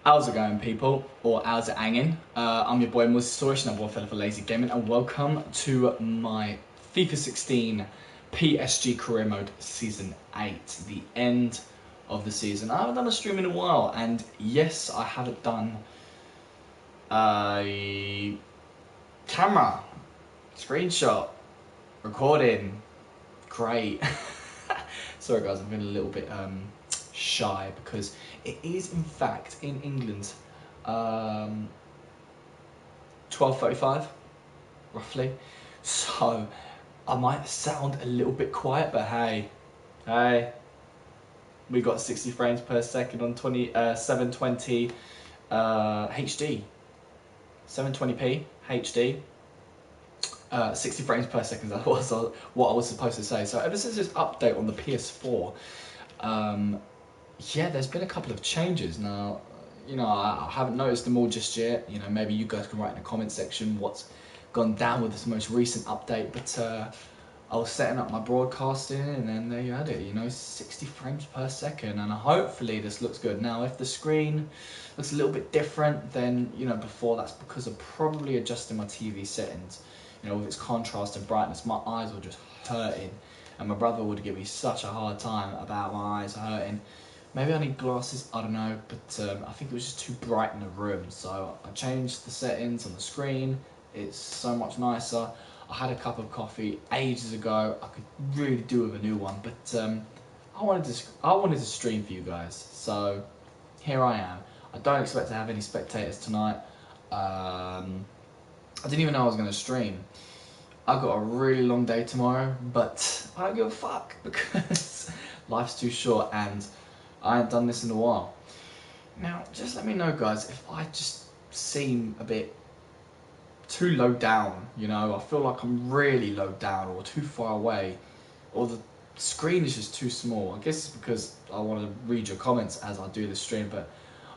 How's it going, people? Or how's it hanging? I'm your boy MillzySawUs, and I'm one fella for Lazy Gaming, and welcome to my FIFA 16 PSG Career Mode Season 8, the end of the season. I haven't done a stream in a while, and yes, I haven't done a camera, screenshot, recording. Great. Sorry guys, I'm feeling a little bit shy because it is in fact in England 12:35 roughly, so I might sound a little bit quiet, but hey, we got 60 frames per second on 720 HD, 720p HD. 60 frames per second, that was what I was supposed to say. So ever since this update on the PS4, yeah, there's been a couple of changes. Now, you know, I haven't noticed them all just yet. You know, maybe you guys can write in the comment section what's gone down with this most recent update. But I was setting up my broadcasting, and then there you had it, you know, 60 frames per second. And hopefully this looks good. Now, if the screen looks a little bit different than, you know, before, that's because of probably adjusting my TV settings. You know, with its contrast and brightness, my eyes were just hurting, and my brother would give me such a hard time about my eyes hurting. Maybe I need glasses, I don't know, but I think it was just too bright in the room, so I changed the settings on the screen. It's so much nicer. I had a cup of coffee ages ago. I could really do with a new one, but I wanted to stream for you guys, so here I am. I don't expect to have any spectators tonight. I didn't even know I was going to stream. I've got a really long day tomorrow, but I don't give a fuck because life's too short and I haven't done this in a while. Now, just let me know, guys, if I just seem a bit too low down, you know, I feel like I'm really low down or too far away, or the screen is just too small. I guess it's because I want to read your comments as I do the stream, but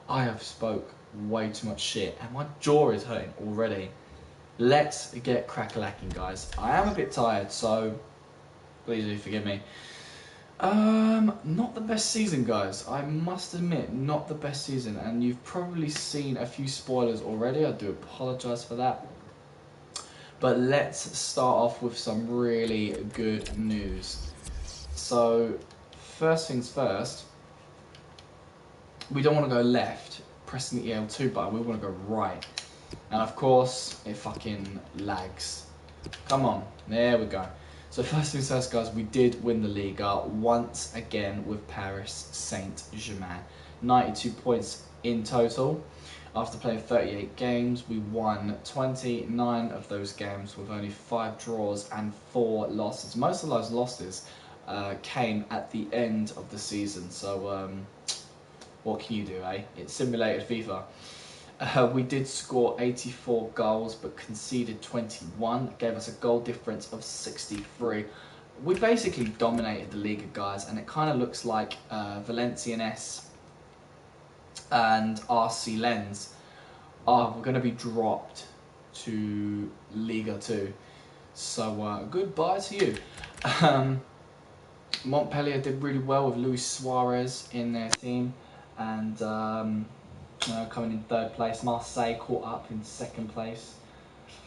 I have spoke way too much shit and my jaw is hurting already. Let's get crack-a-lacking, guys. I am a bit tired, so please do forgive me. Not the best season, guys. I must admit, not the best season. And you've probably seen a few spoilers already. I do apologise for that. But let's start off with some really good news. So, first things first, we don't want to go left, pressing the L2 button. We want to go right. And of course, it fucking lags. Come on, there we go. So first things first, guys, we did win the Liga once again with Paris Saint-Germain. 92 points in total. After playing 38 games, we won 29 of those games with only 5 draws and 4 losses. Most of those losses came at the end of the season. So what can you do, eh? It's simulated FIFA. We did score 84 goals but conceded 21. It gave us a goal difference of 63. We basically dominated the league, guys, and it kind of looks like Valenciennes and RC Lens are going to be dropped to Liga 2. So goodbye to you. Montpellier did really well with Luis Suarez in their team, and coming in 3rd place. Marseille caught up in 2nd place.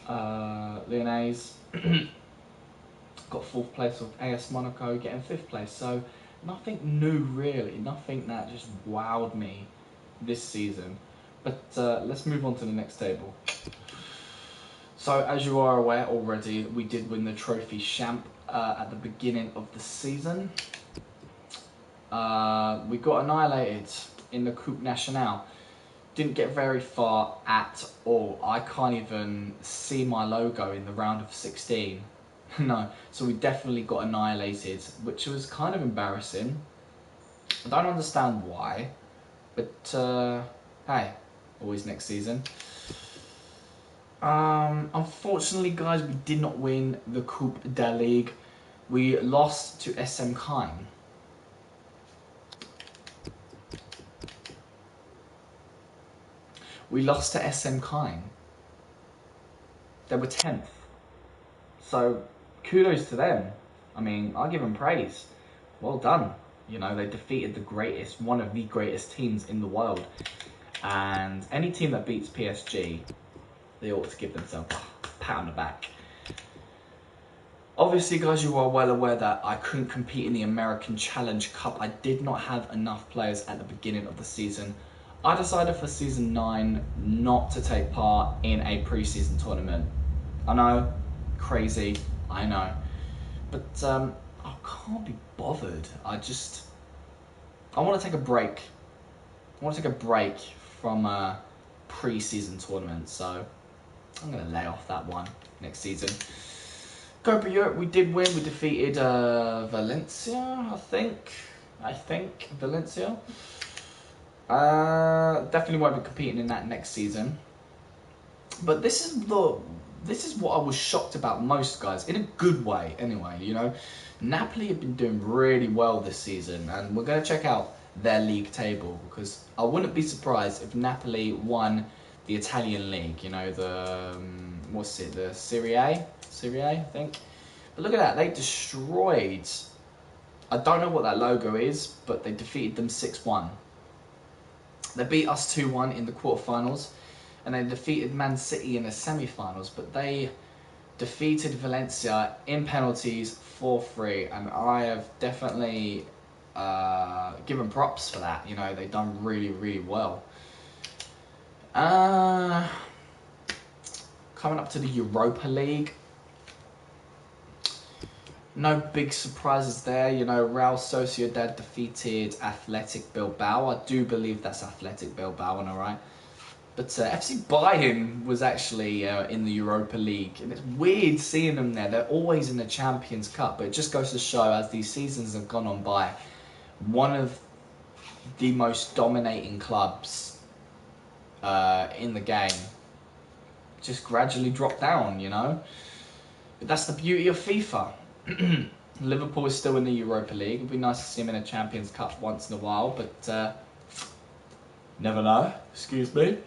Lyonnais got 4th place with AS Monaco getting 5th place. So nothing new really, nothing that just wowed me this season. But let's move on to the next table. So as you are aware already, we did win the Trophy Champ at the beginning of the season. We got annihilated in the Coupe Nationale. Didn't get very far at all. I can't even see my logo in the round of 16. No, so we definitely got annihilated, which was kind of embarrassing. I don't understand why, but hey, always next season. Unfortunately, guys, we did not win the Coupe de Ligue. We lost to SM Caen. We lost to SM Caen. They were 10th. So, kudos to them. I mean, I'll give them praise. Well done. You know, they defeated the greatest, one of the greatest teams in the world. And any team that beats PSG, they ought to give themselves a pat on the back. Obviously, guys, you are well aware that I couldn't compete in the American Challenge Cup. I did not have enough players at the beginning of the season. I decided for Season 9 not to take part in a pre-season tournament. I know, crazy, I know. But I can't be bothered. I want to take a break. I want to take a break from pre-season tournaments, so I'm going to lay off that one next season. Copa Europe, we did win. We defeated Valencia, I think. Valencia. Definitely won't be competing in that next season. But this is what I was shocked about most, guys, in a good way. Anyway, you know, Napoli have been doing really well this season, and we're going to check out their league table because I wouldn't be surprised if Napoli won the Italian league. You know, the the Serie A, I think. But look at that, they destroyed. I don't know what that logo is, but they defeated them 6-1. They beat us 2-1 in the quarterfinals, and they defeated Man City in the semi-finals. But they defeated Valencia in penalties 4-3, and I have definitely given props for that. You know, they've done really, really well. Coming up to the Europa League. No big surprises there. You know, Real Sociedad defeated Athletic Bilbao. I do believe that's Athletic Bilbao, am I right? But FC Bayern was actually in the Europa League. And it's weird seeing them there. They're always in the Champions Cup. But it just goes to show, as these seasons have gone on by, one of the most dominating clubs in the game just gradually dropped down, you know. But that's the beauty of FIFA. Liverpool is still in the Europa League. It'd be nice to see them in a Champions Cup once in a while, but never know. Excuse me.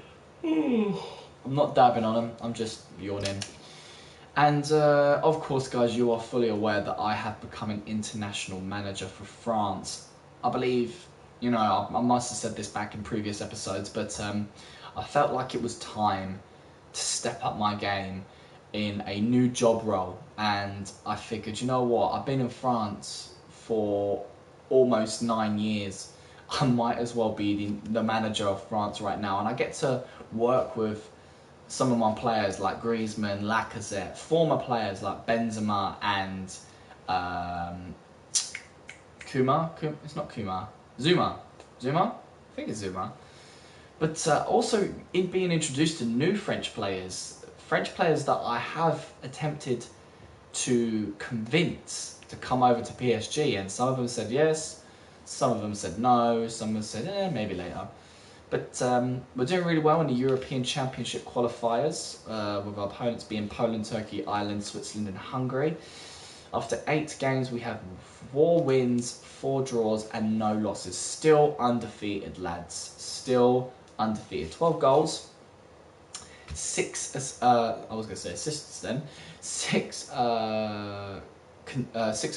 I'm not dabbing on them, I'm just yawning. And of course, guys, you are fully aware that I have become an international manager for France. I believe, you know, I must have said this back in previous episodes, but I felt like it was time to step up my game in a new job role. And I figured, you know what, I've been in France for almost 9 years. I might as well be the manager of France right now, and I get to work with some of my players like Griezmann, Lacazette, former players like Benzema and it's not Kumar, Zuma, I think it's Zuma. But also in being introduced to new French players that I have attempted to convince to come over to PSG, and some of them said yes, some of them said no, some of them said maybe later. But we're doing really well in the European Championship qualifiers, with our opponents being Poland, Turkey, Ireland, Switzerland and Hungary. After 8 games, we have 4 wins, 4 draws and no losses. Still undefeated, lads. Still undefeated. 12 goals. 6 assists then. 6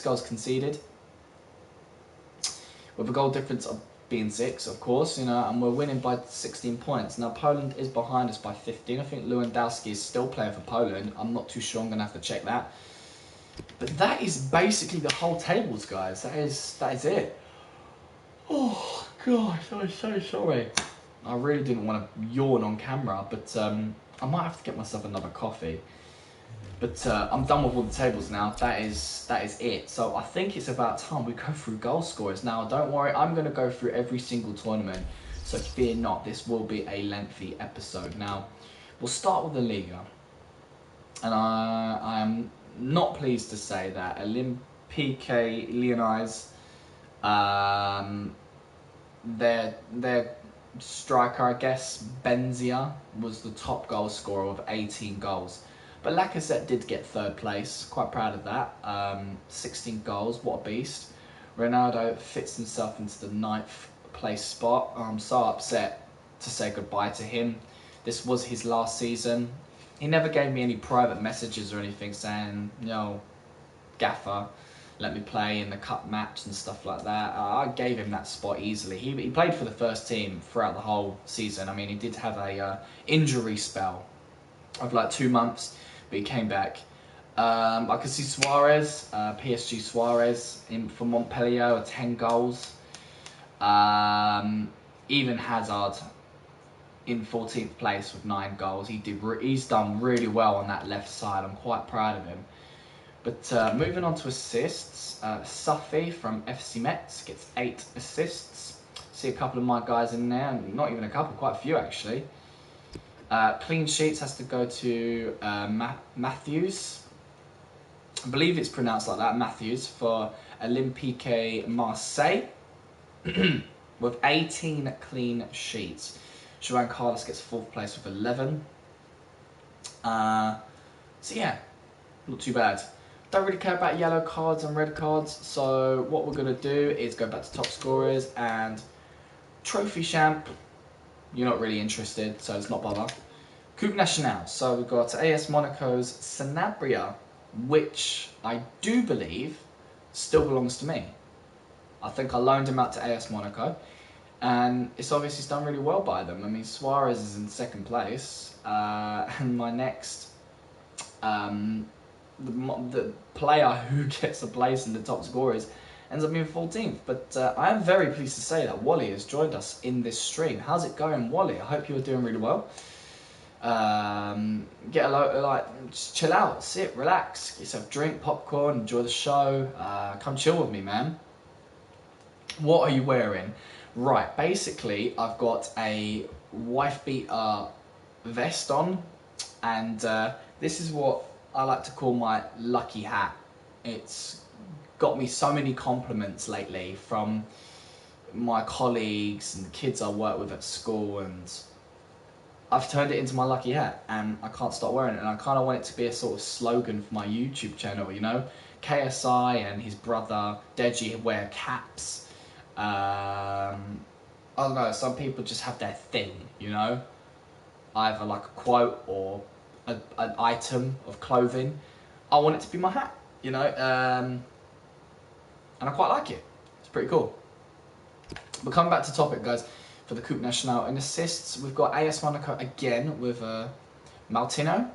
goals conceded, with a goal difference of being 6, of course, you know, and we're winning by 16 points. Now Poland is behind us by 15. I think Lewandowski is still playing for Poland. I'm not too sure. I'm gonna have to check that. But that is basically the whole tables, guys. That is it. Oh gosh, I'm so sorry. I really didn't want to yawn on camera, but I might have to get myself another coffee. But I'm done with all the tables now. That is it. So I think it's about time we go through goal scorers. Now, don't worry, I'm going to go through every single tournament. So fear not, this will be a lengthy episode. Now, we'll start with the Liga. And I am not pleased to say that Olympique Lyonnais, their striker, I guess, Benzia, was the top goal scorer with 18 goals. But Lacazette did get 3rd place, quite proud of that. 16 goals, what a beast. Ronaldo fits himself into the 9th place spot. I'm so upset to say goodbye to him. This was his last season. He never gave me any private messages or anything saying, you know, Gaffer, let me play in the cup match and stuff like that. I gave him that spot easily. He played for the first team throughout the whole season. I mean, he did have a injury spell of like 2 months, but he came back. I could see Suarez, PSG Suarez for Montpellier with 10 goals. Even Hazard in 14th place with 9 goals. He's done really well on that left side. I'm quite proud of him. But moving on to assists, Safi from FC Metz gets 8 assists. See a couple of my guys in there, not even a couple, quite a few actually. Clean sheets has to go to Matthews. I believe it's pronounced like that, Matthews, for Olympique Marseille with 18 clean sheets. João Carlos gets 4th place with 11. So yeah, not too bad. Don't really care about yellow cards and red cards, so what we're going to do is go back to top scorers and trophy champ. You're not really interested, so it's not bother. Coupe Nationale, so we've got AS Monaco's Sanabria, which I do believe still belongs to me. I think I loaned him out to AS Monaco, and it's obviously done really well by them. I mean, Suarez is in 2nd place, and my next, the player who gets a place in the top scorers ends up being 14th. But I am very pleased to say that Wally has joined us in this stream. How's it going, Wally? I hope you're doing really well. Get a load, like, just chill out, sit, relax, get yourself a drink, popcorn, enjoy the show. Come chill with me, man. What are you wearing? Right, basically, I've got a wife beater vest on, and this is what I like to call my lucky hat. It's got me so many compliments lately from my colleagues and the kids I work with at school, and I've turned it into my lucky hat, and I can't stop wearing it. And I kind of want it to be a sort of slogan for my YouTube channel, you know? KSI and his brother Deji wear caps. I don't know, some people just have their thing, you know? Either like a quote or an item of clothing. I want it to be my hat, you know? And I quite like it. It's pretty cool. But coming back to topic, guys, for the Coupe Nationale, in assists, we've got AS Monaco again with Maltino.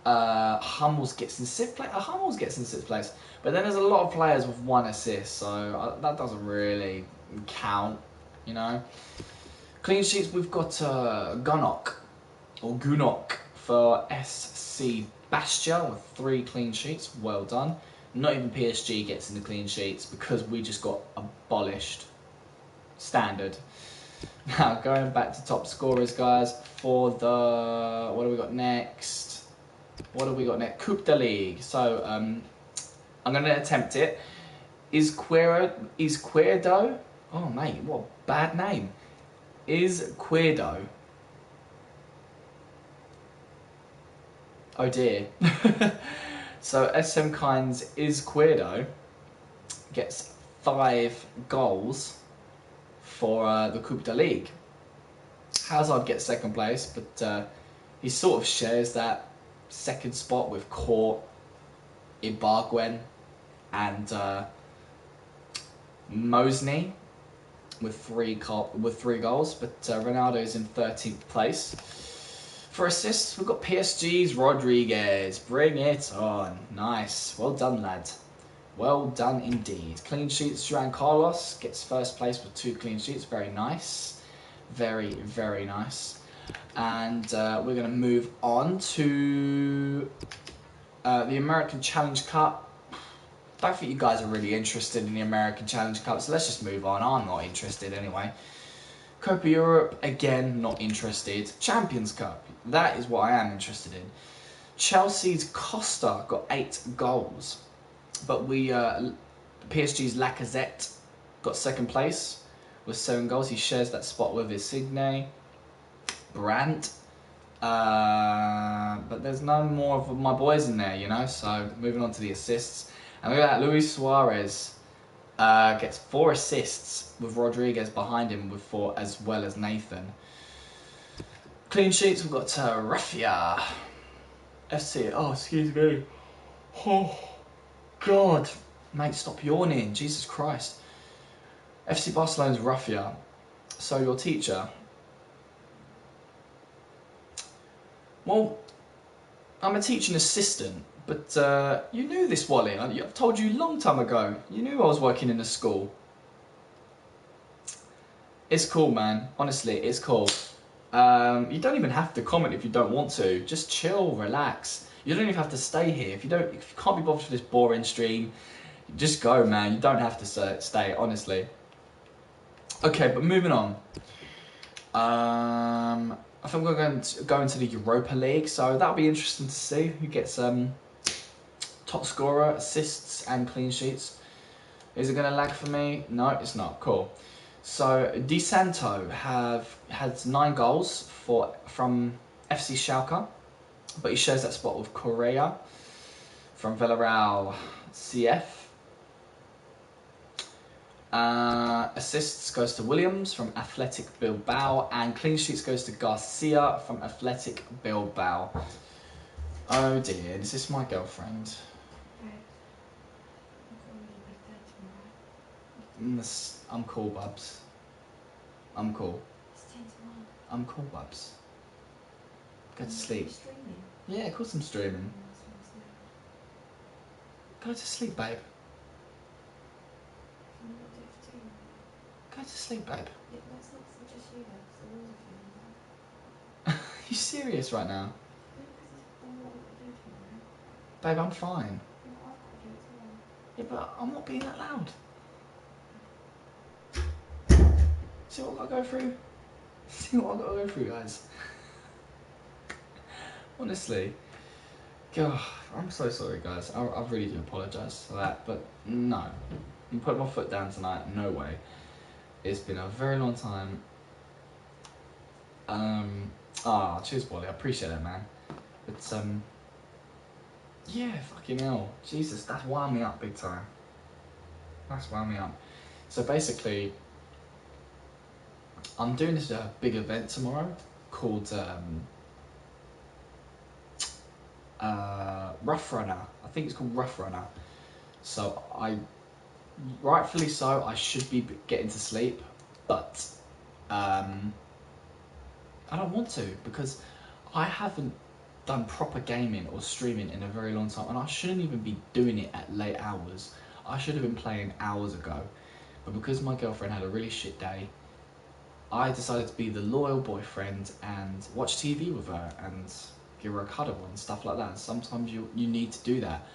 Hummels gets in 6th place. Hummels gets in 6th place. But then there's a lot of players with 1 assist, so that doesn't really count, you know. Clean sheets, we've got Gunok for SC Bastia with 3 clean sheets. Well done. Not even PSG gets in the clean sheets because we just got abolished. Standard. Now, going back to top scorers, guys, for the... What do we got next? Coupe de Ligue. So, I'm going to attempt it. Is Quirdo? Oh, mate, what a bad name. Is Quirdo? Oh, dear. So, SM Kynes is Quirdo gets 5 goals for the Coupe de Ligue. Hazard gets 2nd place, but he sort of shares that 2nd spot with Court, Ibarguen, and Mosny with 3 goals. But Ronaldo is in 13th place. For assists, we've got PSG's Rodriguez. Bring it on. Nice. Well done, lad. Well done indeed. Clean sheets, João Carlos gets 1st place with 2 clean sheets. Very nice. Very, very nice. And we're going to move on to the American Challenge Cup. Don't think you guys are really interested in the American Challenge Cup, so let's just move on. I'm not interested anyway. Copa Europe, again, not interested. Champions Cup, that is what I am interested in. Chelsea's Costa got 8 goals. But PSG's Lacazette got 2nd place with 7 goals. He shares that spot with Insigne, Brandt. But there's no more of my boys in there, you know. So moving on to the assists. And look at that, Luis Suarez gets 4 assists with Rodriguez behind him with 4, as well as Nathan. Clean sheets, we've got Raffia. FC, oh, excuse me. Oh, God. Mate, stop yawning. Jesus Christ. FC Barcelona's Rufia. So your teacher. Well, I'm a teaching assistant, but you knew this, Wally. I've told you a long time ago. You knew I was working in a school. It's cool, man. Honestly, it's cool. You don't even have to comment if you don't want to. Just chill, relax. You don't even have to stay here. If you can't be bothered for this boring stream, just go, man. You don't have to stay, honestly. Okay, but moving on. I think we're going to go into the Europa League, so that'll be interesting to see who gets top scorer, assists, and clean sheets. Is it going to lag for me? No, it's not. Cool. So Di Santo had 9 goals from FC Schalke, but he shares that spot with Correa from Villarreal CF. Assists goes to Williams from Athletic Bilbao, and clean sheets goes to Garcia from Athletic Bilbao. Oh dear, is this my girlfriend? I'm cool, Bubs. I'm cool. I'm cool, Bubs. Go to sleep. Yeah, of course I'm streaming. Go to sleep, babe. Go to sleep, babe. Yeah, that's not just you, that's the rules of you. Are you serious right now? Yeah, Babe, I'm fine. I've got to do it as well. Yeah, but I'm not being that loud. See what I've got to go through? See what I've got to go through, guys? Honestly. God, I'm so sorry, guys. I really do apologise for that, but no. I'm putting my foot down tonight, no way. It's been a very long time. Cheers, Wally. I appreciate it, man. But, yeah, fucking hell. Jesus, that's wound me up big time. That's wound me up. So basically, I'm doing this big event tomorrow called Rough Runner. I think it's called Rough Runner. So rightfully so, I should be getting to sleep, but I don't want to because I haven't done proper gaming or streaming in a very long time, and I shouldn't even be doing it at late hours. I should have been playing hours ago, but because my girlfriend had a really shit day, I decided to be the loyal boyfriend and watch TV with her and give her a cuddle and stuff like that. And sometimes you need to do that.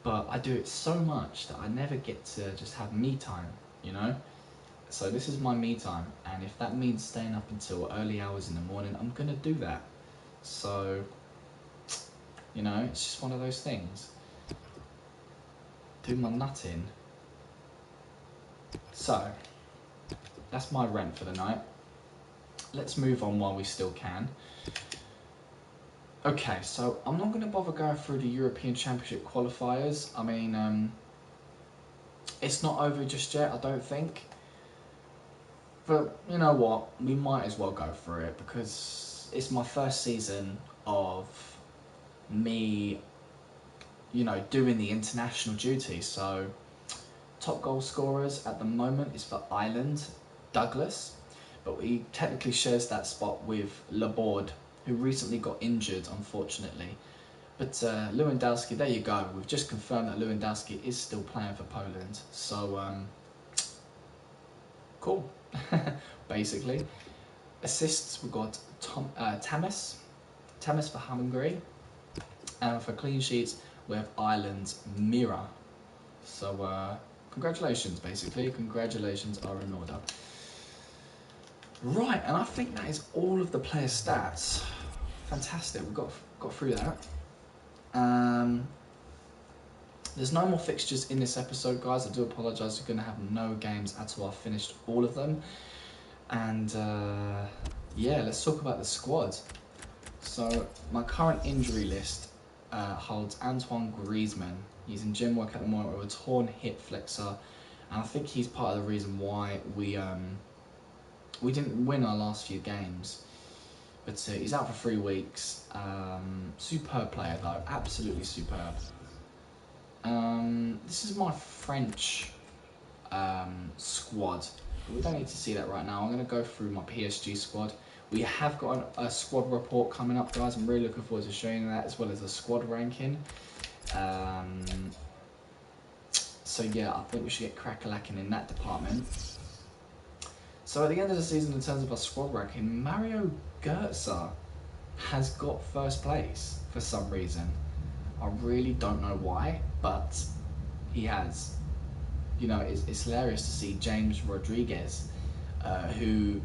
But I do it so much that I never get to just have me time, you know? So this is my me time, and if that means staying up until early hours in the morning, I'm gonna do that. So, you know, it's just one of those things. Do my nutting. So, that's my rant for the night. Let's move on while we still can. Okay, so I'm not going to bother going through the European Championship qualifiers. I mean, it's not over just yet, I don't think. But you know what? We might as well go through it because it's my first season of me, you know, doing the international duty. So, top goal scorers at the moment is for Ireland, Douglas. But he technically shares that spot with Laborde, who recently got injured, unfortunately. But Lewandowski, there you go. We've just confirmed that Lewandowski is still playing for Poland. So, cool, basically. Assists, we've got Tamas for Hungary. And for clean sheets, we have Ireland's Mira. So, congratulations, basically. Congratulations are in order. Right, and I think that is all of the player stats. Fantastic, we've got through that. There's no more fixtures in this episode, guys. I do apologise, you're going to have no games at all. I've finished all of them. And yeah, let's talk about the squad. So, my current injury list holds Antoine Griezmann. He's in gym work at the moment with a torn hip flexor. And I think he's part of the reason why we didn't win our last few games, but he's out for 3 weeks. Superb player though, absolutely superb. This is my French squad. We don't need to see that right now. I'm going to go through my PSG squad. We have got a squad report coming up, guys. I'm really looking forward to showing you that, as well as a squad ranking. So yeah, I think we should get crack-a-lacking in that department. So at the end of the season, in terms of our squad ranking, Mario Götze has got first place for some reason. I really don't know why, but he has. You know, it's hilarious to see James Rodriguez, who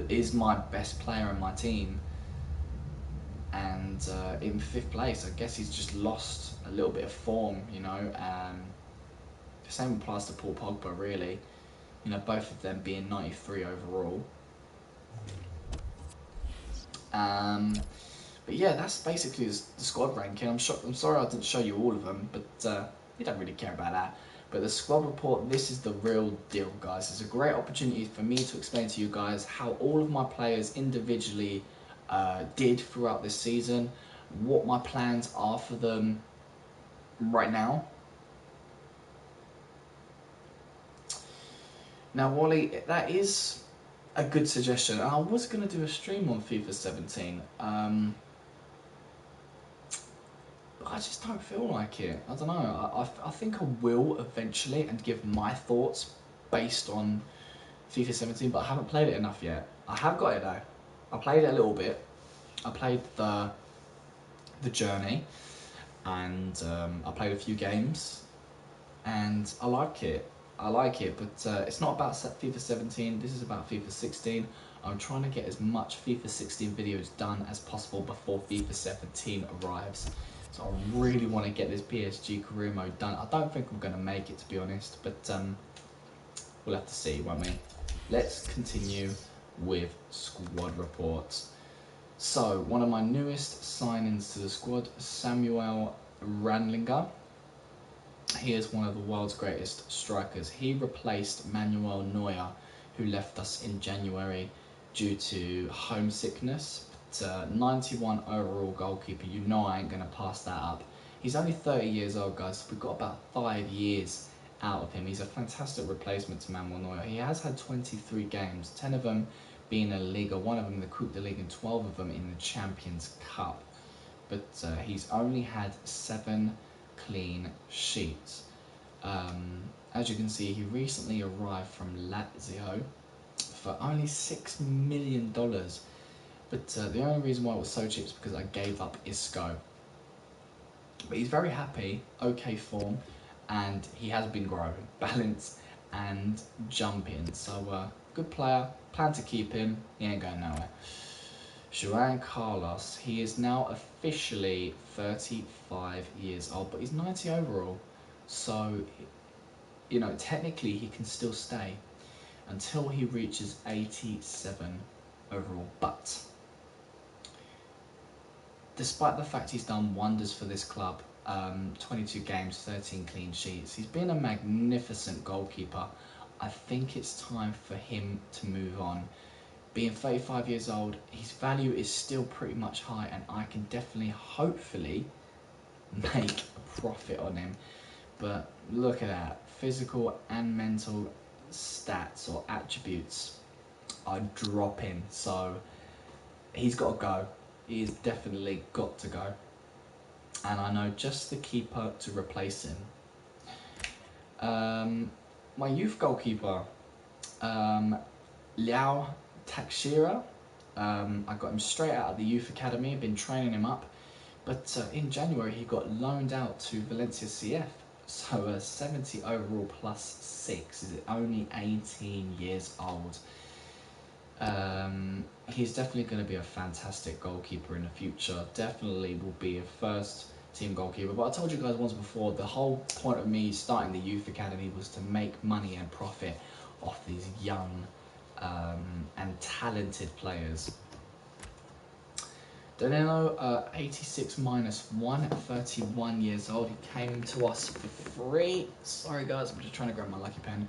is my best player in my team, and in 5th place. I guess he's just lost a little bit of form, you know. The same applies to Paul Pogba, really. You know, both of them being 93 overall. But yeah, that's basically the squad ranking. I'm sorry I didn't show you all of them, but you don't really care about that. But the squad report, this is the real deal, guys. It's a great opportunity for me to explain to you guys how all of my players individually did throughout this season, what my plans are for them right now. Now, Wally, that is a good suggestion. I was going to do a stream on FIFA 17, but I just don't feel like it. I don't know. I think I will eventually and give my thoughts based on FIFA 17, but I haven't played it enough yet. I have got it though. I played it a little bit. I played the journey, and I played a few games, and I like it. But it's not about FIFA 17. This is about FIFA 16. I'm trying to get as much FIFA 16 videos done as possible before FIFA 17 arrives. So I really want to get this PSG career mode done. I don't think I'm going to make it, to be honest, but we'll have to see, won't we? Let's continue with squad reports. So, one of my newest signings to the squad, Samuel Randlinger. He is one of the world's greatest strikers. He replaced Manuel Neuer, who left us in January due to homesickness. But 91 overall goalkeeper, you know I ain't going to pass that up. He's only 30 years old, guys. So we've got about 5 years out of him. He's a fantastic replacement to Manuel Neuer. He has had 23 games, 10 of them being in La Liga, 1 of them in the Coupe de Ligue, and 12 of them in the Champions Cup. But he's only had 7 clean sheets. As you can see, he recently arrived from Lazio for only $6 million. But the only reason why it was so cheap is because I gave up Isco. But he's very happy, okay form, and he has been growing, balance and jumping. So good player, plan to keep him, he ain't going nowhere. Juan Carlos, he is now officially 35 years old, but he's 90 overall. So, you know, technically he can still stay until he reaches 87 overall. But despite the fact he's done wonders for this club, 22 games, 13 clean sheets, he's been a magnificent goalkeeper. I think it's time for him to move on. Being 35 years old, his value is still pretty much high, and I can definitely, hopefully, make a profit on him. But look at that, physical and mental stats or attributes are dropping, so he's got to go. He's definitely got to go, and I know just the keeper to replace him. My youth goalkeeper, Liao Takshira, I got him straight out of the youth academy. I've been training him up, but in January he got loaned out to Valencia CF. So 70 overall plus 6. Is only 18 years old. He's definitely going to be a fantastic goalkeeper in the future. Definitely will be a first team goalkeeper. But I told you guys once before, the whole point of me starting the youth academy was to make money and profit off these young and talented players. Danilo, 86 minus 1, 31 years old. He came to us for free. Sorry guys, I'm just trying to grab my lucky pen.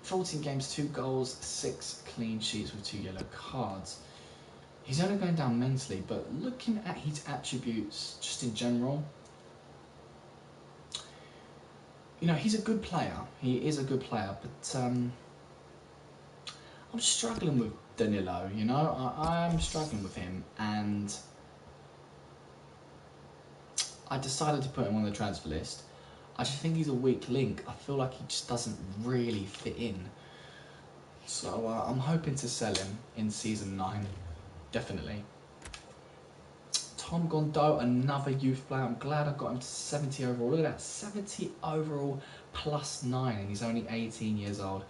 14 games, 2 goals, 6 clean sheets with 2 yellow cards. He's only going down mentally, but looking at his attributes just in general, you know, he's a good player. He is a good player, but I'm struggling with Danilo. You know, I'm struggling with him, and I decided to put him on the transfer list. I just think he's a weak link. I feel like he just doesn't really fit in. So I'm hoping to sell him in season 9, definitely. Tom Gondo, another youth player. I'm glad I got him to 70 overall. Look at that, 70 overall plus 9, and he's only 18 years old.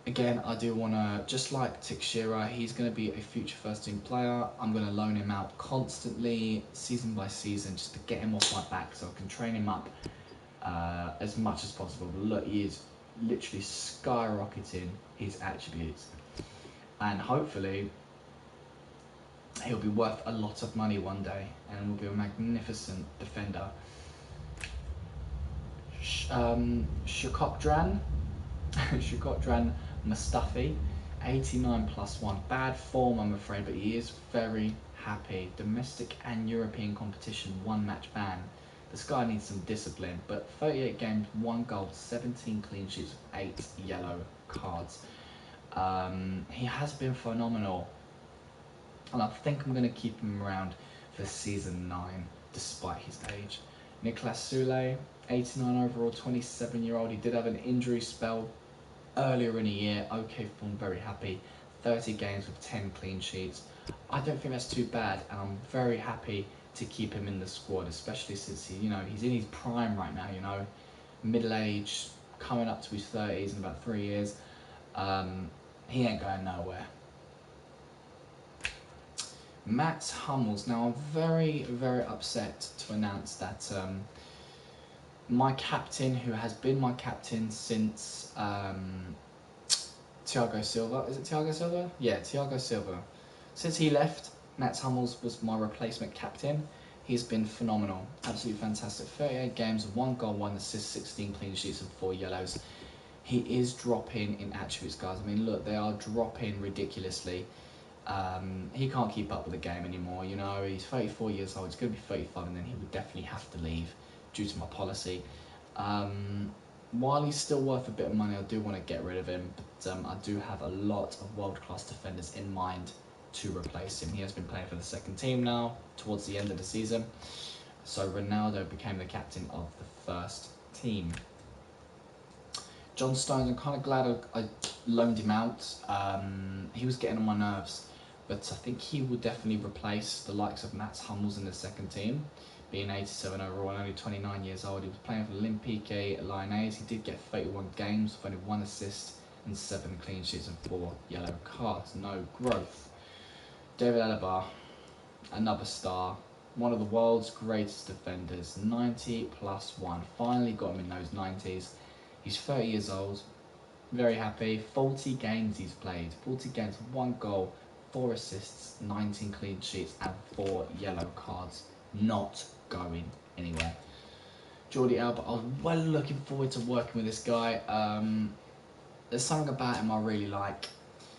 Again, I do want to, just like Teixeira, he's going to be a future first team player. I'm going to loan him out constantly, season by season, just to get him off my back so I can train him up as much as possible. But look, he is literally skyrocketing his attributes, and hopefully he'll be worth a lot of money one day and will be a magnificent defender. Shukotdran Mustafi, 89 plus 1. Bad form, I'm afraid, but he is very happy. Domestic and European competition, 1 match ban. This guy needs some discipline, but 38 games, 1 goal, 17 clean sheets, 8 yellow cards. He has been phenomenal, and I think I'm going to keep him around for season 9, despite his age. Nicolas Soule, 89 overall, 27-year-old. He did have an injury spell earlier in the year. Okay form, very happy. 30 games with 10 clean sheets. I don't think that's too bad, and I'm very happy to keep him in the squad, especially since he, you know, he's in his prime right now. You know, middle age, coming up to his 30s in about 3 years. He ain't going nowhere. Mats Hummels. Now I'm very, very upset to announce that my captain, who has been my captain since Thiago Silva. Is it Thiago Silva? Yeah, Thiago Silva. Since he left, Mats Hummels was my replacement captain. He's been phenomenal, absolutely fantastic. 38 games, 1 goal, 1 assist, 16 clean sheets and 4 yellows. He is dropping in attributes, guys. I mean, look, they are dropping ridiculously. He can't keep up with the game anymore. You know, he's 34 years old. He's going to be 35, and then he would definitely have to leave due to my policy. While he's still worth a bit of money, I do want to get rid of him, but I do have a lot of world-class defenders in mind to replace him. He has been playing for the second team now, towards the end of the season. So Ronaldo became the captain of the first team. John Stones, I'm kind of glad I loaned him out. He was getting on my nerves, but I think he will definitely replace the likes of Mats Hummels in the second team. Being 87 overall and only 29 years old, he was playing for Olympique Lyonnais. He did get 31 games with only 1 assist and 7 clean sheets and 4 yellow cards. No growth. David Alaba, another star, one of the world's greatest defenders, 90 plus 1. Finally got him in those 90s. He's 30 years old, very happy. 40 games he's played, 40 games, 1 goal, 4 assists, 19 clean sheets and 4 yellow cards. Not going anywhere. Jordi Alba, I was well looking forward to working with this guy. There's something about him I really like.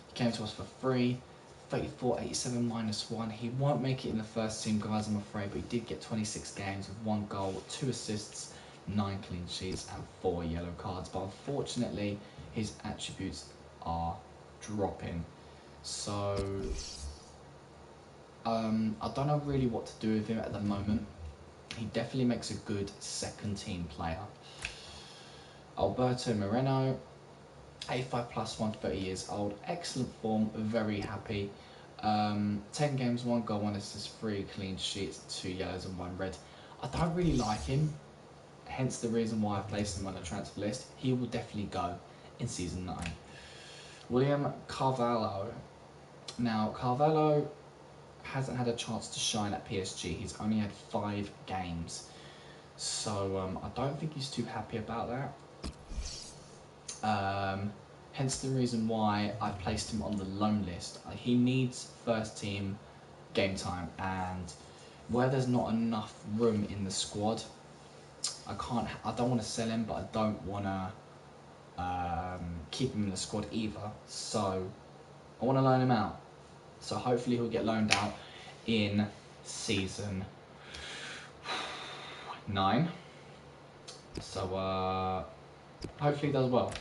He came to us for free. 34, 87 minus 1. He won't make it in the first team, guys, I'm afraid, but he did get 26 games with 1 goal, 2 assists, 9 clean sheets and 4 yellow cards. But unfortunately, his attributes are dropping. So I don't know really what to do with him at the moment. He definitely makes a good second team player. Alberto Moreno, 85 plus 1, 30 years old, excellent form, very happy. 10 games, 1 goal, 1 assist, 3 clean sheets, 2 yellows and 1 red. I don't really like him, hence the reason why I placed him on the transfer list. He will definitely go in season 9. William Carvalho. Now, Carvalho hasn't had a chance to shine at PSG. He's only had 5 games. So I don't think he's too happy about that. Hence the reason why I placed him on the loan list. He needs first team game time, and where there's not enough room in the squad, I don't want to sell him, but I don't want to keep him in the squad either. So I want to loan him out. So hopefully he'll get loaned out in season 9. So hopefully he does well.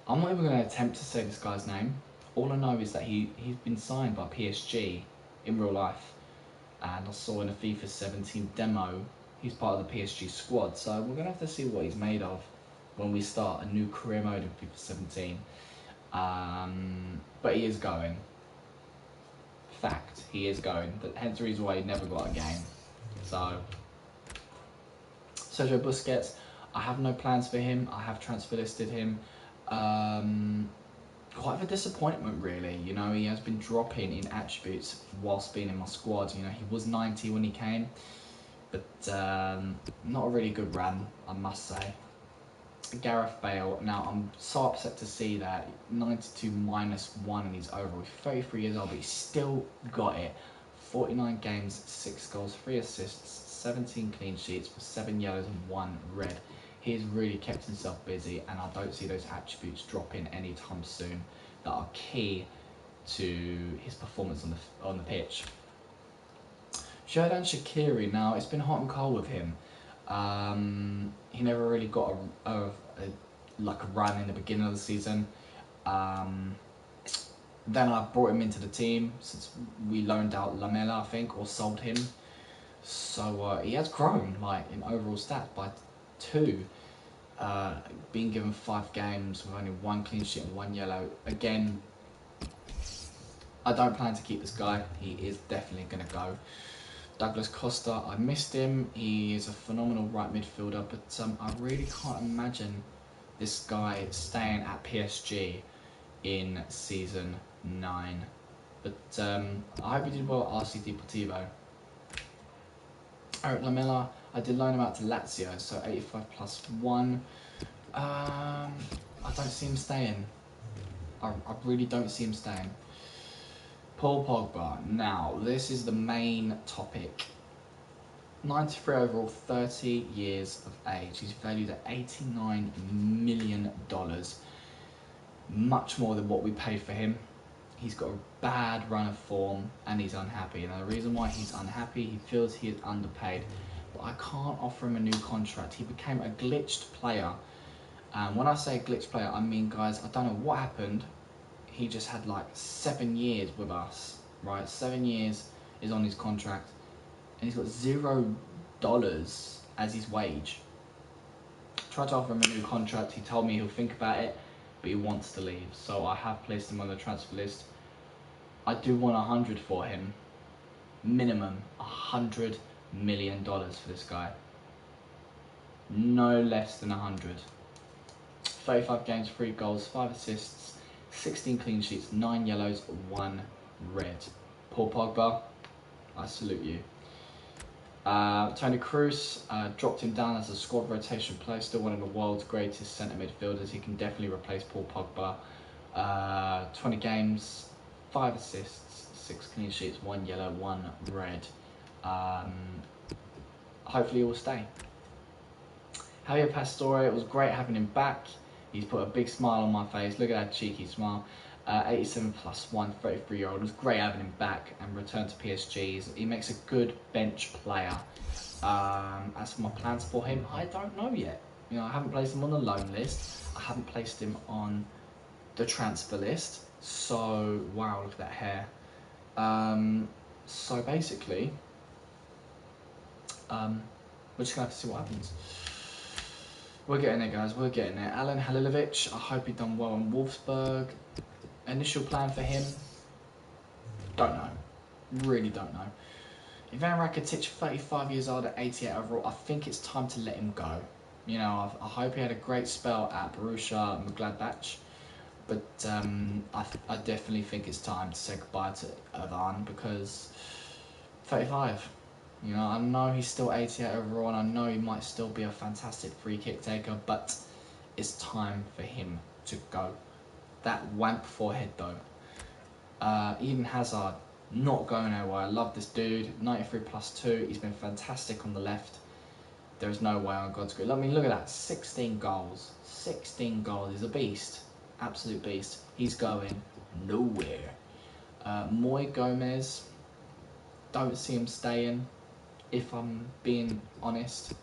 I'm not even going to attempt to say this guy's name. All I know is that he's been signed by PSG in real life. And I saw in a FIFA 17 demo, he's part of the PSG squad. So we're going to have to see what he's made of when we start a new career mode in FIFA 17. But he is going. Fact, he is going. But hence the reason why he never got a game. So, Sergio Busquets, I have no plans for him. I have transfer listed him. Quite of a disappointment, really. You know, he has been dropping in attributes whilst being in my squad. You know, he was 90 when he came, but not a really good run, I must say. Gareth Bale. Now, I'm so upset to see that 92 -1 in his overall. He's 33 years old, but he's still got it. 49 games, 6 goals, 3 assists, 17 clean sheets with 7 yellows and 1 red. He has really kept himself busy, and I don't see those attributes dropping anytime soon that are key to his performance on the pitch. Xherdan Shaqiri. Now, it's been hot and cold with him. He never really got a run in the beginning of the season. Then I brought him into the team since we loaned out Lamela, I think, or sold him. So he has grown in overall stats by 2. Being given 5 games with only 1 clean sheet and 1 yellow. Again, I don't plan to keep this guy. He is definitely going to go. Douglas Costa, I missed him. He is a phenomenal right midfielder, but I really can't imagine this guy staying at PSG in season 9. But I hope he did well at RC Deportivo. Eric Lamela, I did loan him out to Lazio, so 85 +1. I don't see him staying. I really don't see him staying. Paul Pogba. Now, this is the main topic. 93 overall, 30 years of age. He's valued at $89 million. Much more than what we paid for him. He's got a bad run of form and he's unhappy. And the reason why he's unhappy, he feels he is underpaid. But I can't offer him a new contract. He became a glitched player. And when I say glitched player, I mean, guys, I don't know what happened. He just had 7 years with us, right? 7 years is on his contract, and he's got $0 as his wage. Tried to offer him a new contract. He told me he'll think about it, but he wants to leave. So I have placed him on the transfer list. I do want 100 for him, minimum $100 million for this guy. No less than 100. 35 games, 3 goals, 5 assists. 16 clean sheets, 9 yellows, 1 red. Paul Pogba, I salute you. Toni Kroos, dropped him down as a squad rotation player, still one of the world's greatest centre midfielders. He can definitely replace Paul Pogba. 20 games, 5 assists, 6 clean sheets, 1 yellow, 1 red. Hopefully he will stay. Javier Pastore, it was great having him back. He's put a big smile on my face. Look at that cheeky smile. 87 +1, 33-year-old. It was great having him back and return to PSG. He makes a good bench player. As for my plans for him, I don't know yet. You know, I haven't placed him on the loan list. I haven't placed him on the transfer list. So, wow, look at that hair. So basically, we're just going to have to see what happens. We're getting there, guys. We're getting there. Alan Halilovic, I hope he done well in Wolfsburg. Initial plan for him? Don't know. Really don't know. Ivan Rakitic, 35 years old at 88 overall. I think it's time to let him go. You know, I hope he had a great spell at Borussia Mönchengladbach. But I definitely think it's time to say goodbye to Ivan because 35. You know, I know he's still 88 overall and I know he might still be a fantastic free kick taker, but it's time for him to go. That wank forehead though. Eden Hazard, not going anywhere. I love this dude. 93 +2. He's been fantastic on the left. There is no way on God's green. I mean, look at that. 16 goals. 16 goals. He's a beast. Absolute beast. He's going nowhere. Moy Gomez, don't see him staying. If I'm being honest,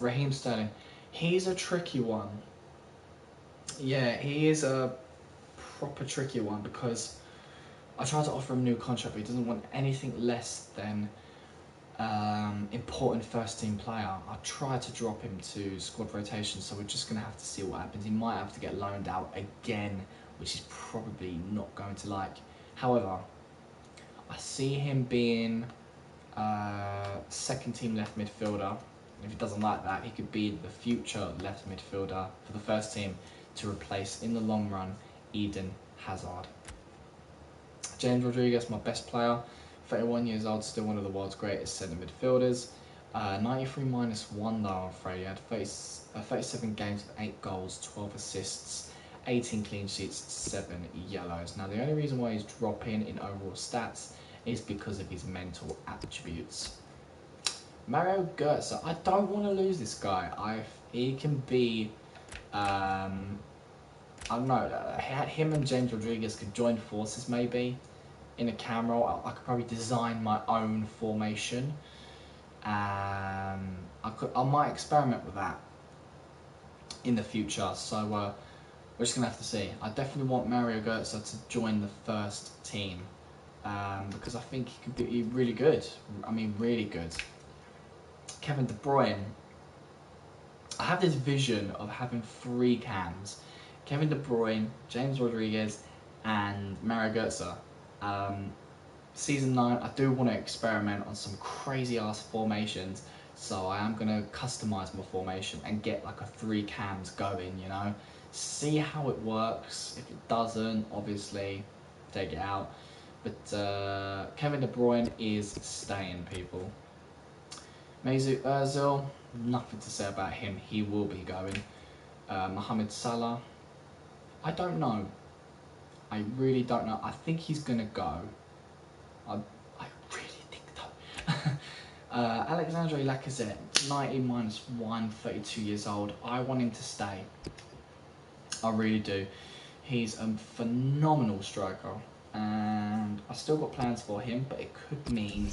Raheem Sterling. He's a tricky one. Yeah, he is a proper tricky one because I tried to offer him a new contract, but he doesn't want anything less than important first team player. I tried to drop him to squad rotation, so we're just going to have to see what happens. He might have to get loaned out again, which he's probably not going to like. However, I see him being second team left midfielder. If he doesn't like that, he could be the future left midfielder for the first team to replace, in the long run, Eden Hazard. James Rodriguez, my best player, 31 years old, still one of the world's greatest centre midfielders. 93 minus 1 though, I'm afraid. He had 37 games with 8 goals, 12 assists, 18 clean sheets, 7 yellows. Now the only reason why he's dropping in overall stats is because of his mental attributes. Mario Götze, I don't want to lose this guy. He can be, I don't know, him and James Rodriguez could join forces maybe in a cam role. I could probably design my own formation. I might experiment with that in the future. So we're just gonna have to see. I definitely want Mario Götze to join the first team because I think he could be really good. I mean, really good. Kevin De Bruyne. I have this vision of having 3 cams: Kevin De Bruyne, James Rodriguez, and Mario Götze. Season 9, I do want to experiment on some crazy ass formations, so I am going to customise my formation and get like a 3 cams going, you know, see how it works. If it doesn't, obviously take it out, but Kevin De Bruyne is staying, people. MillzySawUs, nothing to say about him, he will be going. Mohamed Salah, I don't know, I really don't know. I think he's going to go. I really think though. Alexandre Lacazette, 90 minus 1, 32 years old. I want him to stay. I really do. He's a phenomenal striker, and I still got plans for him, but it could mean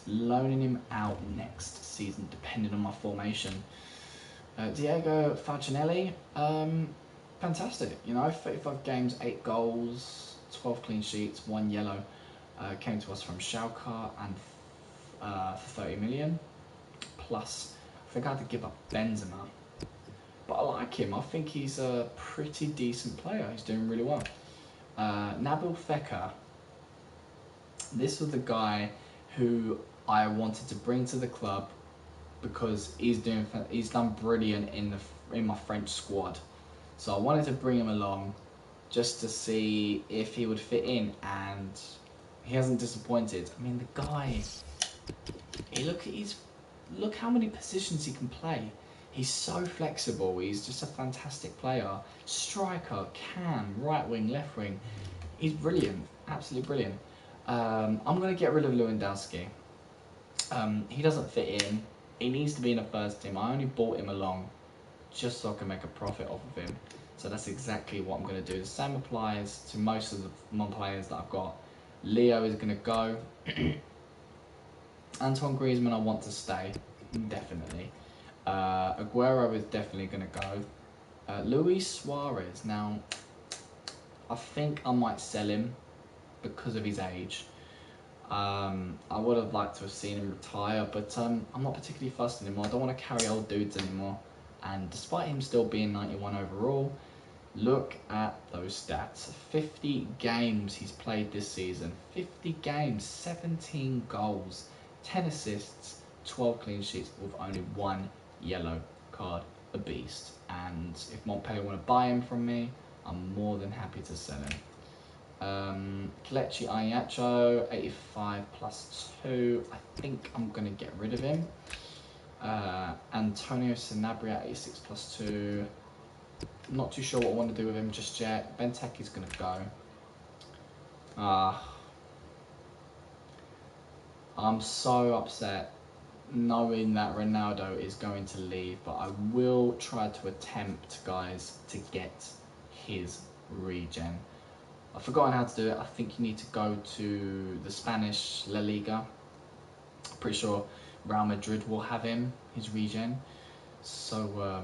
loaning him out next season, depending on my formation. Diego Falcinelli, fantastic. You know, 35 games, 8 goals, 12 clean sheets, 1 yellow. Came to us from Schalke and for 30 million. Plus, I think I had to give up Benzema. But I like him. I think he's a pretty decent player. He's doing really well. Nabil Fekir. This was the guy who I wanted to bring to the club because he's done brilliant in my French squad. So I wanted to bring him along just to see if he would fit in, and he hasn't disappointed. I mean, the guy, look how many positions he can play. He's so flexible. He's just a fantastic player. Striker, cam, right wing, left wing. He's brilliant, absolutely brilliant. I'm going to get rid of Lewandowski. He doesn't fit in. He needs to be in the first team. I only bought him along just so I can make a profit off of him. So that's exactly what I'm going to do. The same applies to most of my players that I've got. Leo is going to go. Antoine Griezmann, I want to stay, definitely. Aguero is definitely going to go. Luis Suarez, now, I think I might sell him because of his age. I would have liked to have seen him retire, but I'm not particularly fussed anymore. I don't want to carry old dudes anymore. And despite him still being 91 overall, look at those stats. 50 games he's played this season. 50 games, 17 goals, 10 assists, 12 clean sheets with only 1 yellow card. A beast. And if Montpellier want to buy him from me, I'm more than happy to sell him. Kelechi Iheanacho, 85 plus 2. I think I'm going to get rid of him. Antonio Sanabria, 86 plus 2. Not too sure what I want to do with him just yet. Benteke is going to go. I'm so upset knowing that Ronaldo is going to leave, but I will try to attempt, guys, to get his regen. I've forgotten how to do it. I think you need to go to the Spanish La Liga. Pretty sure Real Madrid will have him, his regen. So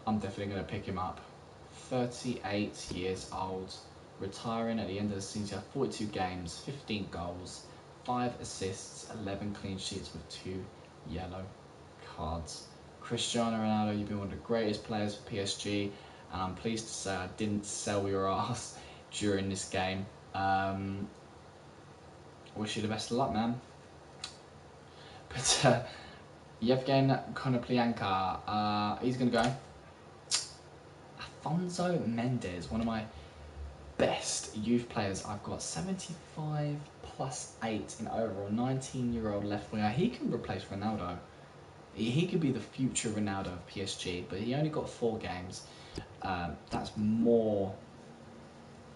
I'm definitely going to pick him up. 38 years old, retiring at the end of the season. 42 games, 15 goals, 5 assists, 11 clean sheets with 2 yellow cards. Cristiano Ronaldo, you've been one of the greatest players for PSG, and I'm pleased to say I didn't sell your ass during this game. Wish you the best of luck, man. But Yevgen Konoplyanka, he's going to go. Afonso Mendes, one of my best youth players. I've got 75 plus 8 in overall, 19-year-old left winger. He can replace Ronaldo. He could be the future Ronaldo of PSG, but he only got 4 games. That's more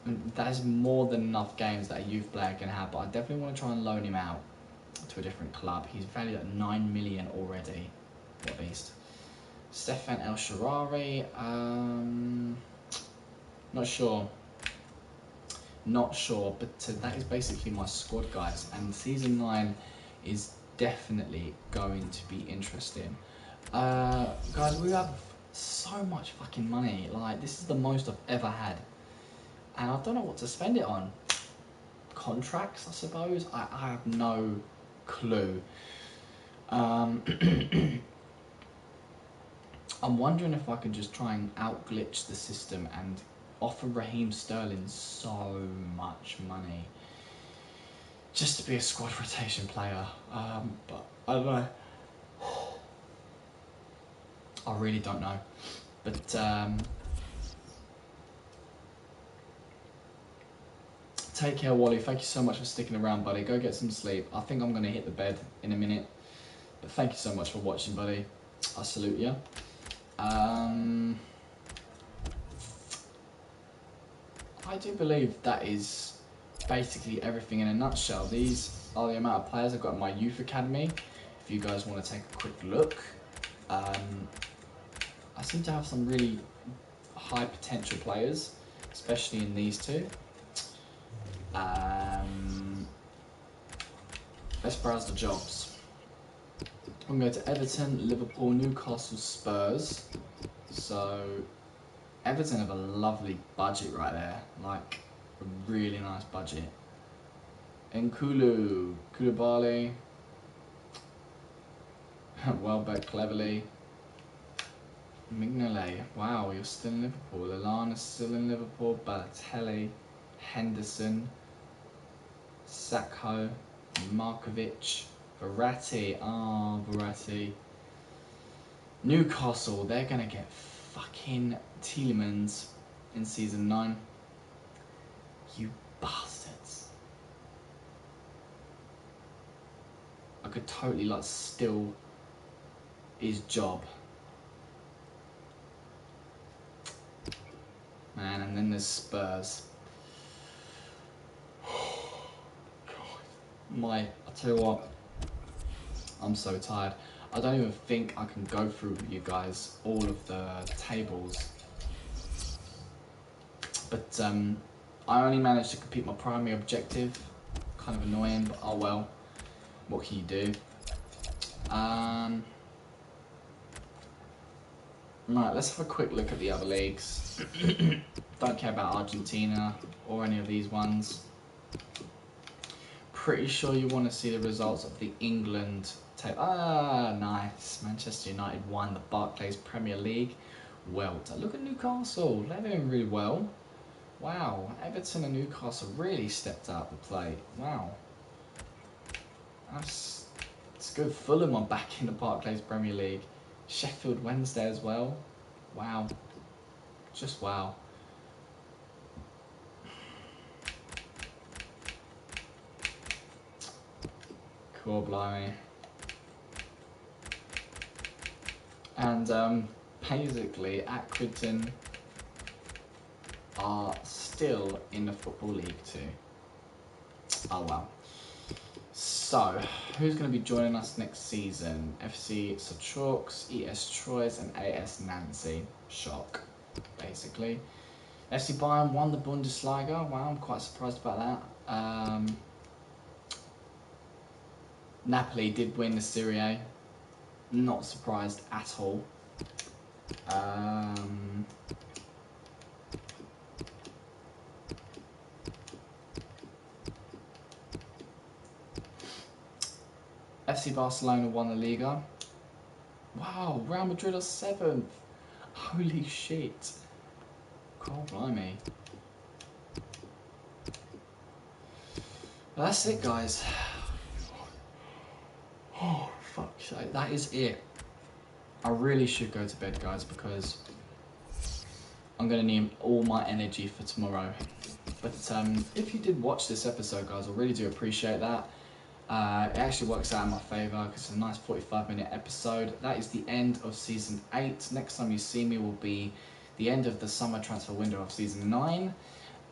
than enough games that a youth player can have, but I definitely want to try and loan him out to a different club. He's valued at 9 million already. What a beast. Stefan El Sharari, not sure, but that is basically my squad, guys, and season 9 is definitely going to be interesting. Guys, we have so much fucking money. Like, this is the most I've ever had, and I don't know what to spend it on. Contracts, I suppose. I have no clue. I'm wondering if I could just try and out-glitch the system and offer Raheem Sterling so much money just to be a squad rotation player. But I don't know. I really don't know. But take care, Wally. Thank you so much for sticking around, buddy. Go get some sleep. I think I'm going to hit the bed in a minute. But thank you so much for watching, buddy. I salute you. I do believe that is basically everything in a nutshell. These are the amount of players I've got in my youth academy. If you guys want to take a quick look, I seem to have some really high potential players, especially in these two. Let's browse the jobs. I'm going to go to Everton, Liverpool, Newcastle, Spurs. So Everton have a lovely budget right there, like a really nice budget. Koulibaly, Welbeck, Cleverly, Mignolet. Wow, you're still in Liverpool. Lallana's still in Liverpool. Balotelli, Henderson, Sakho, Markovic, Verratti. Verratti. Newcastle, they're going to get fucking Tielemans in season 9. You bastards. I could totally like steal his job. Man, and then there's Spurs. I'll tell you what, I'm so tired. I don't even think I can go through with you guys all of the tables. But I only managed to complete my primary objective. Kind of annoying, but oh well. What can you do? Right, let's have a quick look at the other leagues. Don't care about Argentina or any of these ones. Pretty sure you want to see the results of the England table. Nice. Manchester United won the Barclays Premier League. Well done. Look at Newcastle. They're doing really well. Wow. Everton and Newcastle really stepped up the plate. Wow. It's good. Fulham are back in the Barclays Premier League. Sheffield Wednesday as well. Wow. Just wow. Cool, blimey. And basically, Accrington are still in the Football League too. Oh well. So, who's going to be joining us next season? FC Suchalks, ES Troyes and AS Nancy. Shock, basically. FC Bayern won the Bundesliga. Wow, I'm quite surprised about that. Napoli did win the Serie A. Not surprised at all. FC Barcelona won the Liga. Wow, Real Madrid are 7th. Holy shit. God blimey. Well, that's it, guys. Oh, fuck's sake. That is it. I really should go to bed, guys, because I'm going to need all my energy for tomorrow. But if you did watch this episode, guys, I really do appreciate that. It actually works out in my favour because it's a nice 45-minute episode. That is the end of Season 8. Next time you see me will be the end of the summer transfer window of Season 9.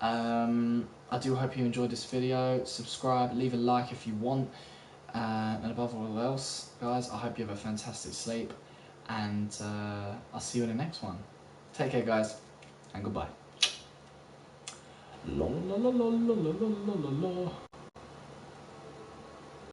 I do hope you enjoyed this video. Subscribe, leave a like if you want. And above all else, guys, I hope you have a fantastic sleep. And I'll see you in the next one. Take care, guys, and goodbye. La la la la la la la la la.